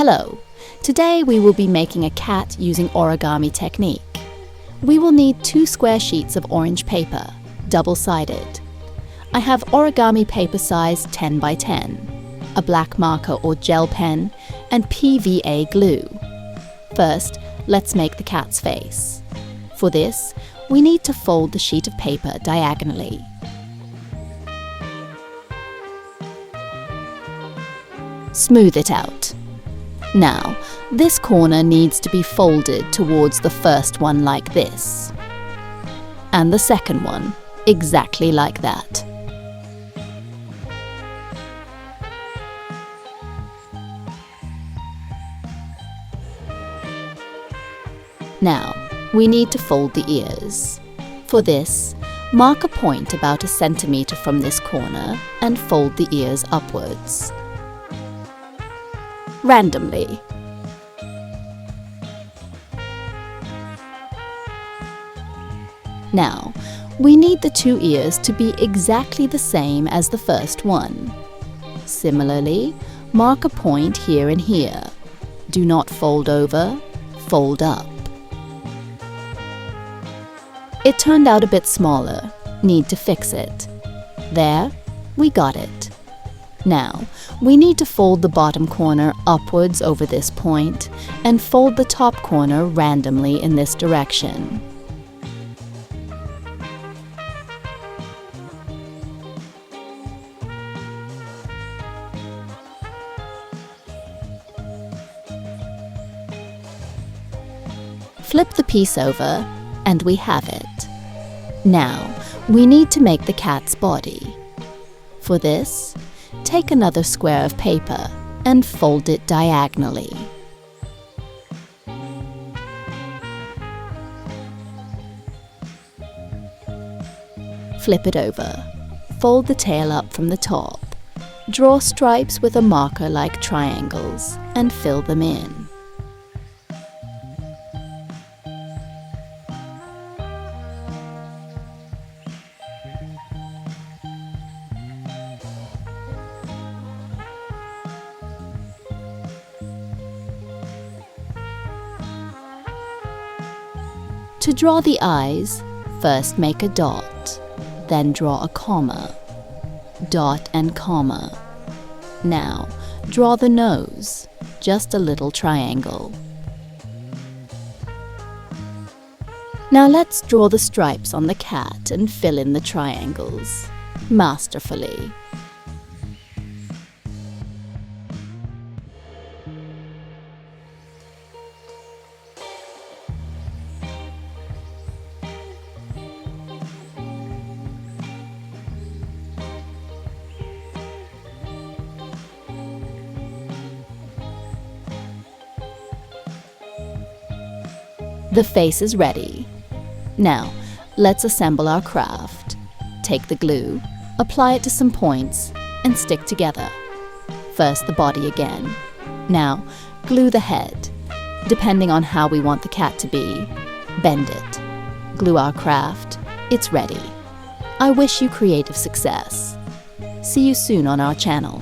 Hello! Today we will be making a cat using origami technique. We will need 2 square sheets of orange paper, double-sided. I have origami paper size 10 by 10, a black marker or gel pen, and PVA glue. First, let's make the cat's face. For this, we need to fold the sheet of paper diagonally. Smooth it out. Now, this corner needs to be folded towards the first one like this. And the second one, exactly like that. Now, we need to fold the ears. For this, mark a point about 1 centimeter from this corner and fold the ears upwards. Randomly. Now, we need the 2 ears to be exactly the same as the first one. Similarly, mark a point here and here. Do not fold over, fold up. It turned out a bit smaller. Need to fix it. There, we got it. Now, we need to fold the bottom corner upwards over this point and fold the top corner randomly in this direction. Flip the piece over, and we have it. Now, we need to make the cat's body. For this, take another square of paper and fold it diagonally. Flip it over. Fold the tail up from the top. Draw stripes with a marker like triangles and fill them in. To draw the eyes, first make a dot, then draw a comma. Dot and comma. Now, draw the nose, just a little triangle. Now let's draw the stripes on the cat and fill in the triangles, masterfully. The face is ready. Now, let's assemble our craft. Take the glue, apply it to some points, and stick together. First the body again. Now, glue the head. Depending on how we want the cat to be, bend it. Glue our craft. It's ready. I wish you creative success. See you soon on our channel.